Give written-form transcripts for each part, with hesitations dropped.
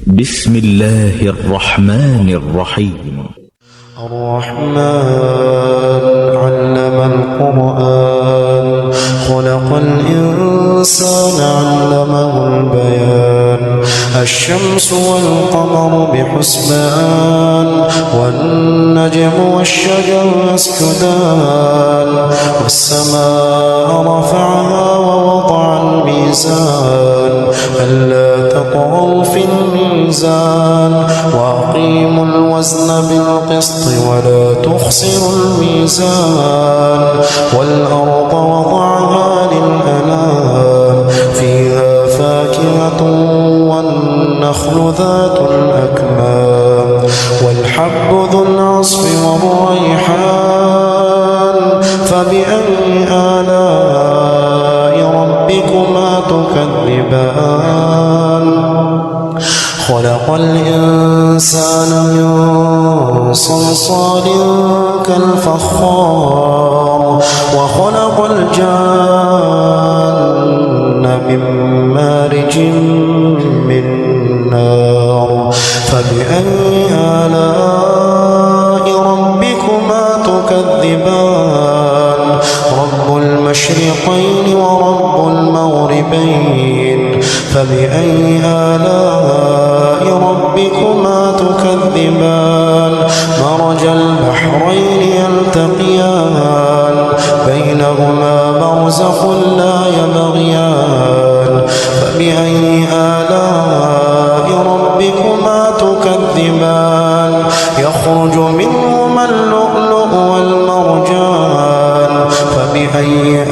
بسم الله الرحمن الرحيم. الرحمن علم القرآن خلق الإنسان علمه البيان الشمس والقمر بحسبان والنجم والشجر يسجدان والسماء رفعها ووضع الميزان ألا تطغوا في الميزان وأقيموا الوزن بالقسط ولا تخسروا الميزان والأرض وضعها للأنام فيها فاكهة والنخل ذات الأكمام والحب ذو العصف والريحان فبأي آلاء ربكما تكذبان خلق الإنسان من صلصال كالفخار وخلق الجان من مارج من نار فبأي آلاء ربكما تكذبان رب المشرقين ورب المغربين فبأي آلاء ربكما تكذبان مرج البحرين يلتقيان بينهما برزخ لا يبغيان فبأي آلاء ربكما تكذبان يخرج منهما اللؤلؤ والمرجان فبأي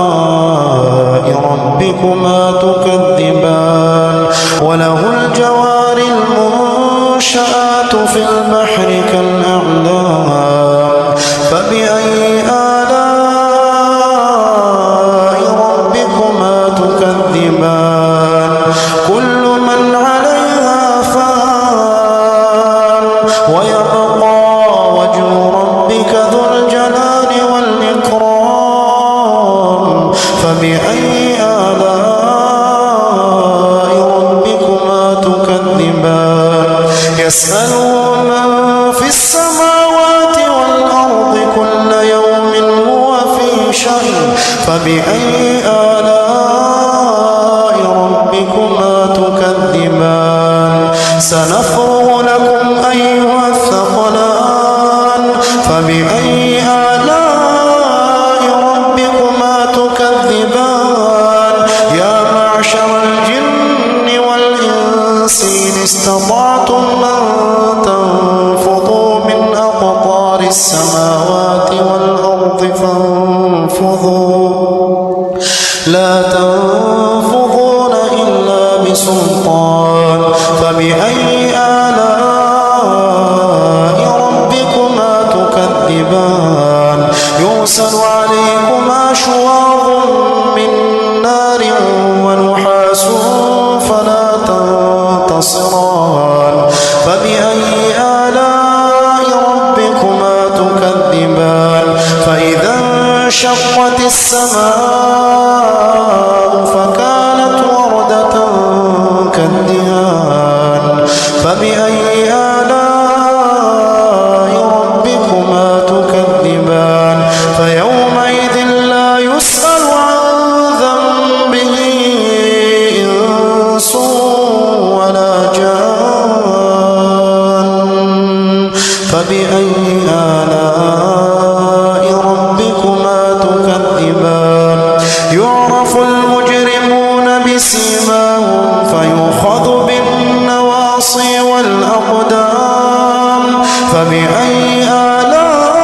آلاء ربكما تكذبان وله الجوار المنشآت في البحر كالأعلام فبأي آلاء ربكما تكذبان كل من عليها فان ويبقى وجه ربك ذو الجلال والإكرام فبأي آلاء ربكما تكذبان يسأله من في السماوات والأرض كل يوم هو في شأن فبأي آلاء ربكما تكذبان سنفرغ لكم أيها الثقلان فبأي آلاء ربكما تكذبان يا معشر الجن والإنس إن استطعتم أن تنفضوا من أقطار السماوات والأرض فانفضوا لا تنفضون إلا بسلطان فبأي آلاء ربكما تكذبان يرسل عليكما شواظ من نار ونحاس فلا تنتصران فبأي آلاء ربكما تكذبان فإذا انشقت السماء فكانت وردة كالدهان فبأي آلاء ربكما تكذبان فيومئذ لا يسأل عن ذنبه إنس ولا جان فبأي آلاء ربكما تكذبان يعرف المجرمون بسيماهم فيؤخذ بالنواصي والأقدام فبأي آلاء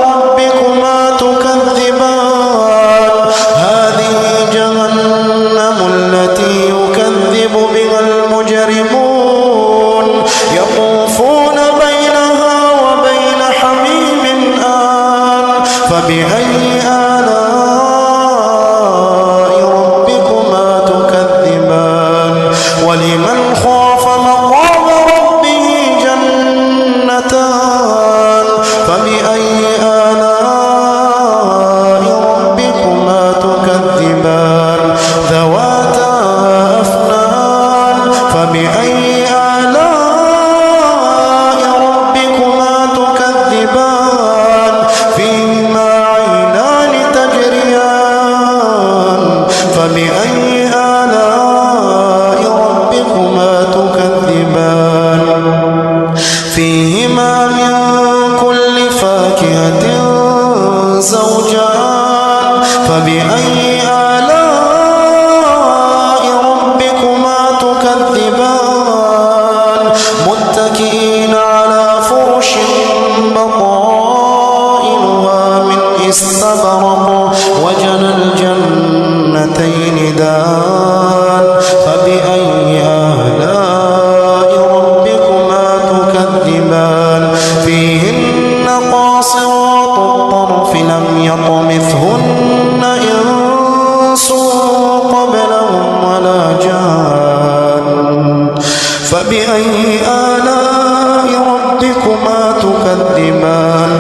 ربكما تكذبان هذه جهنم التي يكذب بها المجرمون يطوفون بينها وبين حميم آن فبأي آلاء ربكما تكذبان ولمن خاف مقام ربه جنتان فبأي آلاء ربكما تكذبان ذواتا أفنان فبأي آلاء ربكما تكذبان فيهما عينان تجريان فبأي آلاء ربكما تكذبان فيهما من كل فاكهة زوجان فبأي آلاء ربكما تكذبان متكئين على فرش بطائنها من استبرق وجنى الجنتين دان فبأي آلاء ربكما تكذبان فيهن قاصرات الطرف لم يطمثهن إنس قبلهم ولا جان فبأي آلاء ربكما تكذبان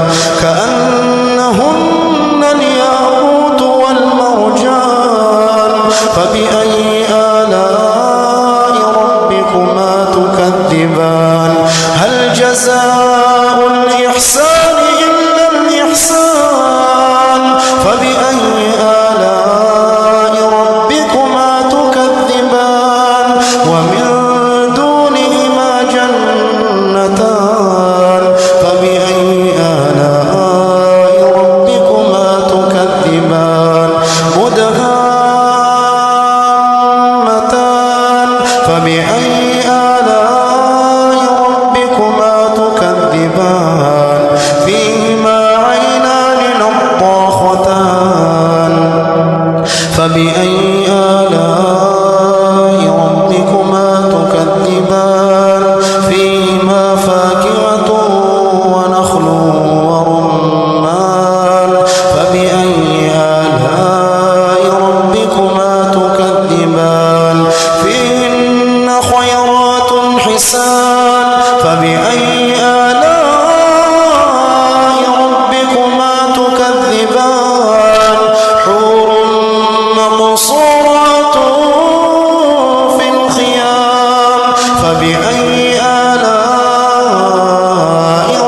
كأنهن الياقوت والمرجان فبأي آلاء ربكما تكذبان هل جزاء الإحسان إلا الإحسان فبأي آلاء ربكما تكذبان ومن دونهما جنتان فبأي آلاء ربكما تكذبان مدهامتان فبأي آلاء ربكما تكذبان فيهما عينان نضاختان فبأي آلاء ربكما تكذبان فيهما فاكهة ونخل ورمان فبأي آلاء ربكما تكذبان فيهن خيرات حسان فبأي آلاء ربكما تكذبان حور مقصورات في الخيام فبأي آلاء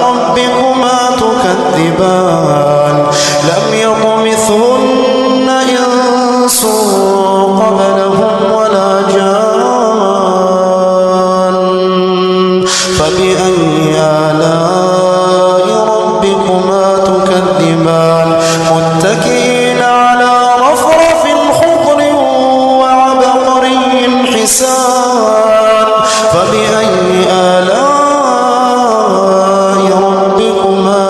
ربكما تكذبان لم يطمثهن إنس قبلهم ولا جان فبأي آلاء ربكما تكذبان متكئين على رفرف خضر وعبقري حسان فبأي آلاء ربكما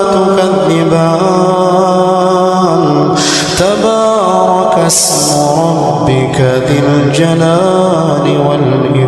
تكذبان تبارك اسم ربك ذي الجلال والإكرام